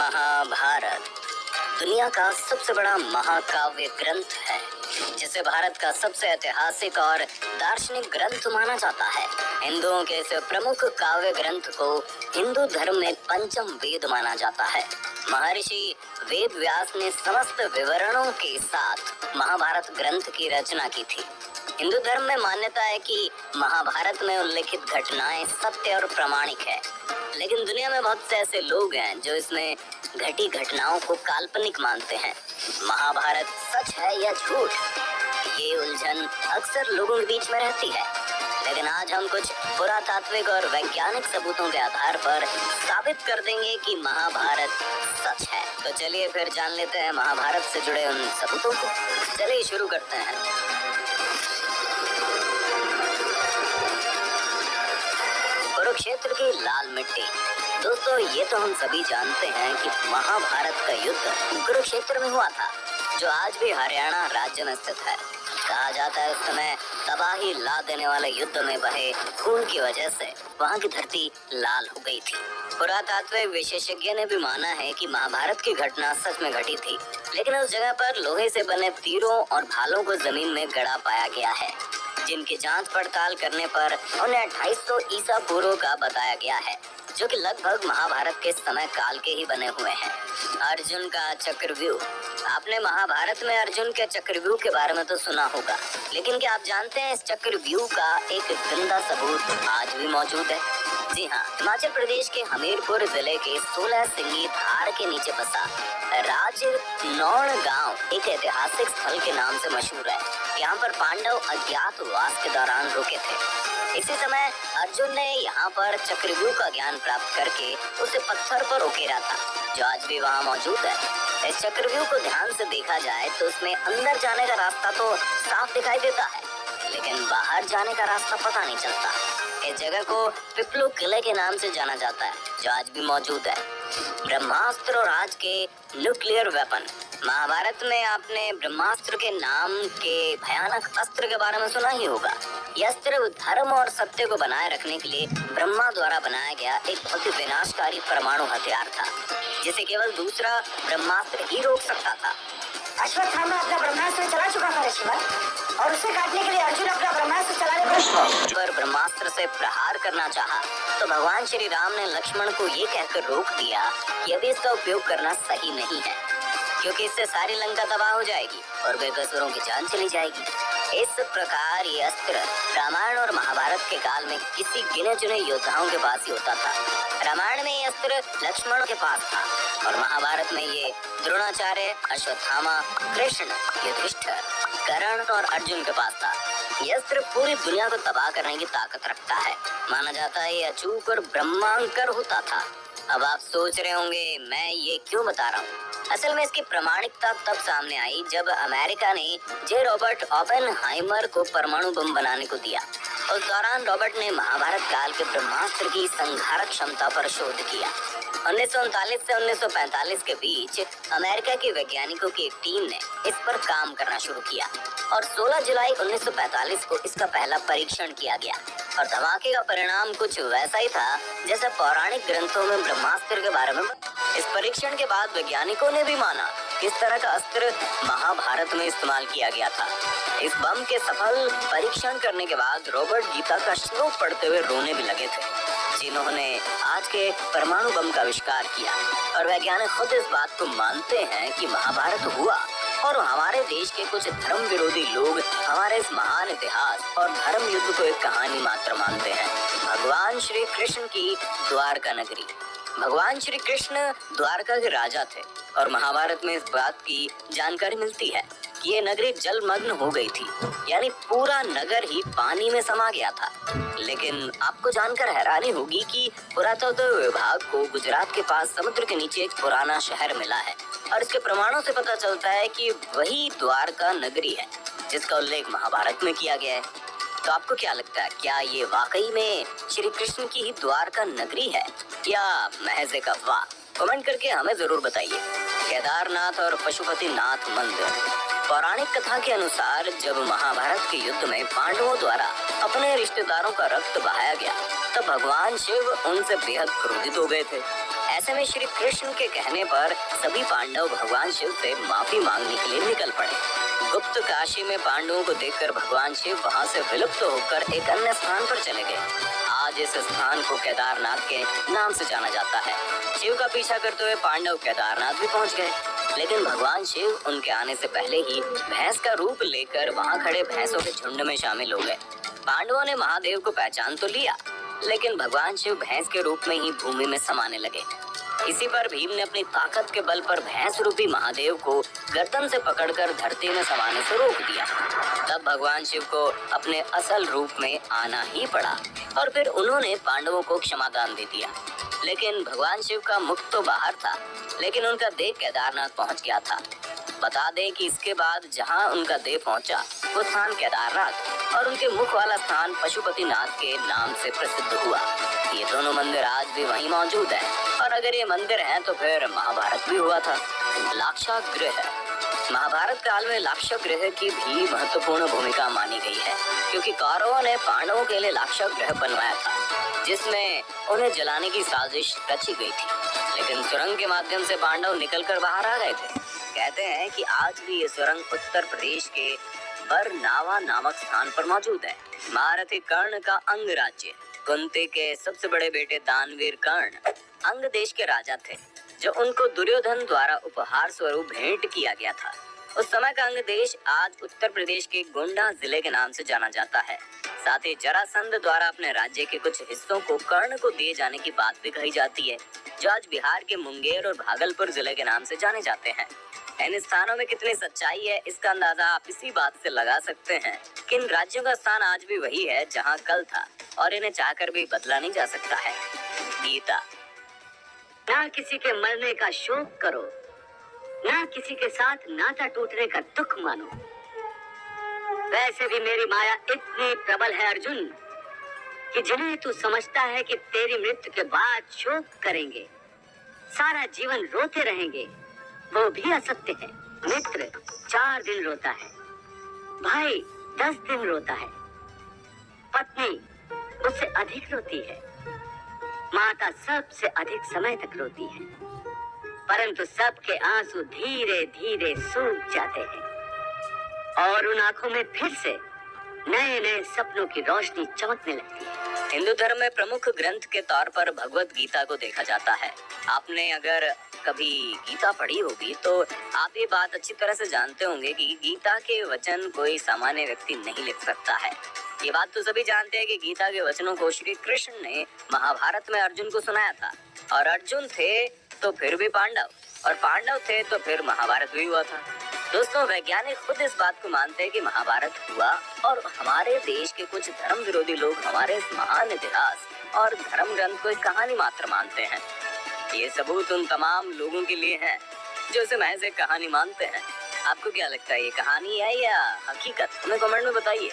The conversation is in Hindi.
महाभारत दुनिया का सबसे बड़ा महाकाव्य ग्रंथ है, जिसे भारत का सबसे ऐतिहासिक और दार्शनिक ग्रंथ माना जाता है। हिंदुओं के इस प्रमुख काव्य ग्रंथ को हिंदू धर्म में पंचम वेद माना जाता है। महर्षि वेद व्यास ने समस्त विवरणों के साथ महाभारत ग्रंथ की रचना की थी। हिंदू धर्म में मान्यता है कि महाभारत में उल्लेखित घटनाएं सत्य और प्रामाणिक है, लेकिन दुनिया में बहुत से ऐसे लोग हैं जो इसमें घटी घटनाओं को काल्पनिक मानते हैं। महाभारत सच है या झूठ, ये उलझन अक्सर लोगों के बीच में रहती है, लेकिन आज हम कुछ पुरातात्विक और वैज्ञानिक सबूतों के आधार पर साबित कर देंगे कि महाभारत सच है। तो चलिए फिर जान लेते हैं महाभारत से जुड़े उन सबूतों को। चलिए शुरू करते हैं। कुरुक्षेत्र की लाल मिट्टी। दोस्तों, ये तो हम सभी जानते हैं कि महाभारत का युद्ध कुरुक्षेत्र में हुआ था, जो आज भी हरियाणा राज्य में स्थित है। कहा जाता है उस समय तबाही ला देने वाले युद्ध में बहे खून की वजह से वहाँ की धरती लाल हो गई थी। पुरातात्विक विशेषज्ञ ने भी माना है कि महाभारत की घटना सच में घटी थी, लेकिन उस जगह पर लोहे से बने तीरों और भालों को जमीन में गड़ा पाया गया है, जिनकी जांच पड़ताल करने पर उन्हें 2800 ईसा पूर्व का बताया गया है, जो कि लगभग महाभारत के समय काल के ही बने हुए हैं। अर्जुन का चक्रव्यूह। आपने महाभारत में अर्जुन के चक्रव्यूह के बारे में तो सुना होगा, लेकिन क्या आप जानते हैं इस चक्रव्यूह का एक जिंदा सबूत आज भी मौजूद है? जी हाँ, हिमाचल प्रदेश के हमीरपुर जिले के 16 सिंगी धार के नीचे बसा राजनौड़ गांव एक ऐतिहासिक स्थल के नाम से मशहूर है। यहाँ पर पांडव अज्ञातवास के दौरान रुके थे। इसी समय अर्जुन ने यहाँ पर चक्रव्यूह का ज्ञान प्राप्त करके उसे पत्थर पर उकेरा था, जो आज भी वहाँ मौजूद है। इस चक्रव्यूह को ध्यान से देखा जाए तो उसमें अंदर जाने का रास्ता तो साफ दिखाई देता है, लेकिन बाहर जाने का रास्ता पता नहीं चलता। इस जगह को पिपलू किले के नाम से जाना जाता है, जो आज भी मौजूद है। ब्रह्मास्त्र और आज के न्यूक्लियर वेपन। महाभारत में आपने ब्रह्मास्त्र के नाम के भयानक अस्त्र के बारे में सुना ही होगा। यह अस्त्र धर्म और सत्य को बनाए रखने के लिए ब्रह्मा द्वारा बनाया गया एक बहुत ही विनाशकारी परमाणु हथियार था, जिसे केवल दूसरा ब्रह्मास्त्र ही रोक सकता था। अश्वत्थामा अपना ब्रह्मास्त्र चला चुका था ऋषिवर, और उसे काटने के लिए अर्जुन अपना ब्रह्मास्त्र चलाने पर ब्रह्मास्त्र से प्रहार करना चाहा, तो भगवान श्री राम ने लक्ष्मण को ये कहकर रोक दिया कि अभी इसका उपयोग करना सही नहीं है, क्योंकि इससे सारी लंका तबाह हो जाएगी और बेकसूरों की जान चली जाएगी। इस प्रकार ये अस्त्र रामायण और महाभारत के काल में किसी गिने चुने योद्धाओं के पास ही होता था। रामायण में ये अस्त्र लक्ष्मण के पास था और महाभारत में ये द्रोणाचार्य, अश्वत्थामा, कृष्ण, युधिष्ठिर, कर्ण और अर्जुन के पास था। ये अस्त्र पूरी दुनिया को तबाह करने की ताकत रखता है। माना जाता है ये अचूक और ब्रह्मांकर होता था। अब आप सोच रहे होंगे मैं ये क्यों बता रहा हूँ। असल में इसकी प्रामाणिकता तब सामने आई जब अमेरिका ने जे रॉबर्ट ओपेनहाइमर को परमाणु बम बनाने को दिया। उस दौरान रॉबर्ट ने महाभारत काल के ब्रह्मास्त्र की संघारक क्षमता पर शोध किया। 1939 से 1945 के बीच अमेरिका के वैज्ञानिकों की एक टीम ने इस पर काम करना शुरू किया और 16 जुलाई 1945 को इसका पहला परीक्षण किया गया। और धमाके का परिणाम कुछ वैसा ही था जैसा पौराणिक ग्रंथों में ब्रह्मास्त्र के बारे में। इस परीक्षण के बाद वैज्ञानिकों ने भी माना कि इस तरह का अस्त्र महाभारत में इस्तेमाल किया गया था। इस बम के सफल परीक्षण करने के बाद रॉबर्ट गीता का श्लोक पढ़ते हुए रोने भी लगे थे, जिन्होंने आज के परमाणु बम का आविष्कार किया। और वैज्ञानिक खुद इस बात को मानते हैं कि महाभारत हुआ और हमारे देश के कुछ धर्म विरोधी लोग हमारे इस महान इतिहास और धर्म युद्ध को एक कहानी मात्र मानते हैं। भगवान श्री कृष्ण की द्वारका नगरी। भगवान श्री कृष्ण द्वारका के राजा थे और महाभारत में इस बात की जानकारी मिलती है कि ये नगरी जलमग्न हो गई थी, यानी पूरा नगर ही पानी में समा गया था। लेकिन आपको जानकर हैरानी होगी कि पुरातत्व विभाग को गुजरात के पास समुद्र के नीचे एक पुराना शहर मिला है और इसके प्रमाणों से पता चलता है कि वही द्वारका नगरी है जिसका उल्लेख महाभारत में किया गया है। तो आपको क्या लगता है, क्या ये वाकई में श्री कृष्ण की ही द्वारका नगरी है या महज एक अफवाह? कमेंट करके हमें जरूर बताइए। केदारनाथ और पशुपतिनाथ मंदिर। पौराणिक कथा के अनुसार जब महाभारत के युद्ध में पांडवों द्वारा अपने रिश्तेदारों का रक्त बहाया गया, तब भगवान शिव उनसे बेहद क्रोधित हो गए थे। ऐसे में श्री कृष्ण के कहने पर सभी पांडव भगवान शिव से माफी मांगने के लिए निकल पड़े। गुप्त काशी में पांडवों को देखकर भगवान शिव वहां से विलुप्त होकर एक अन्य स्थान पर चले गए। आज इस स्थान को केदारनाथ के नाम से जाना जाता है। शिव का पीछा करते हुए पांडव केदारनाथ भी पहुंच गए, लेकिन भगवान शिव उनके आने से पहले ही भैंस का रूप लेकर वहां खड़े भैंसों के झुंड में शामिल हो गए। पांडवों ने महादेव को पहचान तो लिया, लेकिन भगवान शिव भैंस के रूप में ही भूमि में समाने लगे। इसी पर भीम ने अपनी ताकत के बल पर भैंस रूपी महादेव को गर्दन से पकड़कर धरती में समाने से रोक दिया। तब भगवान शिव को अपने असल रूप में आना ही पड़ा और फिर उन्होंने पांडवों को क्षमादान दे दिया। लेकिन भगवान शिव का मुख तो बाहर था, लेकिन उनका देह केदारनाथ पहुंच गया था। बता दें कि इसके बाद जहां उनका देह पहुंचा वो स्थान केदारनाथ और उनके मुख वाला स्थान पशुपतिनाथ के नाम से प्रसिद्ध हुआ। ये दोनों मंदिर आज भी वहीं मौजूद हैं और अगर ये मंदिर हैं तो फिर महाभारत भी हुआ था। लाक्षागृह, महाभारत काल में लाक्षागृह की भी महत्वपूर्ण भूमिका मानी गई है, क्योंकि कौरवों ने पांडवों के लिए लाक्षागृह बनवाया था, जिसमें उन्हें जलाने की साजिश रची गई थी। लेकिन सुरंग के माध्यम से पांडव निकलकर बाहर आ गए थे। कहते हैं कि आज भी ये सुरंग उत्तर प्रदेश के बरनावा नामक स्थान पर मौजूद है। महारथी कर्ण का अंग राज्य, कुंती के सबसे बड़े बेटे दानवीर कर्ण अंग देश के राजा थे, जो उनको दुर्योधन द्वारा उपहार स्वरूप भेंट किया गया था। उस समय का अंग देश आज उत्तर प्रदेश के गोंडा जिले के नाम से जाना जाता है। साथ ही जरासंध द्वारा अपने राज्य के कुछ हिस्सों को कर्ण को दिए जाने की बात भी कही जाती है, जो आज बिहार के मुंगेर और भागलपुर जिले के नाम से जाने जाते हैं। इन स्थानों में कितनी सच्चाई है इसका अंदाजा आप इसी बात से लगा सकते हैं कि इन राज्यों का स्थान आज भी वही है जहां कल था और इन्हें चाहकर भी बदला नहीं जा सकता है। गीता, ना किसी के मरने का शोक करो, ना किसी के साथ नाता टूटने का दुख मानो। वैसे भी मेरी माया इतनी प्रबल है अर्जुन कि जिन्हें तू समझता है कि तेरी मृत्यु के बाद शोक करेंगे, सारा जीवन रोते रहेंगे, वो भी असत्य है। मित्र 4 दिन रोता है, भाई 10 दिन रोता है, पत्नी उससे अधिक रोती है, माता सबसे अधिक समय तक रोती है, परंतु सबके आंसू धीरे धीरे सूख जाते हैं और उन आंखों में फिर से नए नए सपनों की रोशनी चमकने लगती है। हिंदू धर्म में प्रमुख ग्रंथ के तौर पर भगवत गीता को देखा जाता है। आपने अगर कभी गीता पढ़ी होगी तो आप ये बात अच्छी तरह से जानते होंगे कि गीता के वचन कोई सामान्य व्यक्ति नहीं लिख सकता है। ये बात तो सभी जानते हैं कि गीता के वचनों को श्री कृष्ण ने महाभारत में अर्जुन को सुनाया था, और अर्जुन थे तो फिर भी पांडव, और पांडव थे तो फिर महाभारत भी हुआ था। दोस्तों, वैज्ञानिक खुद इस बात को मानते हैं कि महाभारत हुआ और हमारे देश के कुछ धर्म विरोधी लोग हमारे इस महान इतिहास और धर्म ग्रंथ को एक कहानी मात्र मानते हैं। ये सबूत उन तमाम लोगों के लिए है जो इसे महज एक कहानी मानते हैं। आपको क्या लगता है, ये कहानी है या हकीकत? हमें कमेंट में बताइए।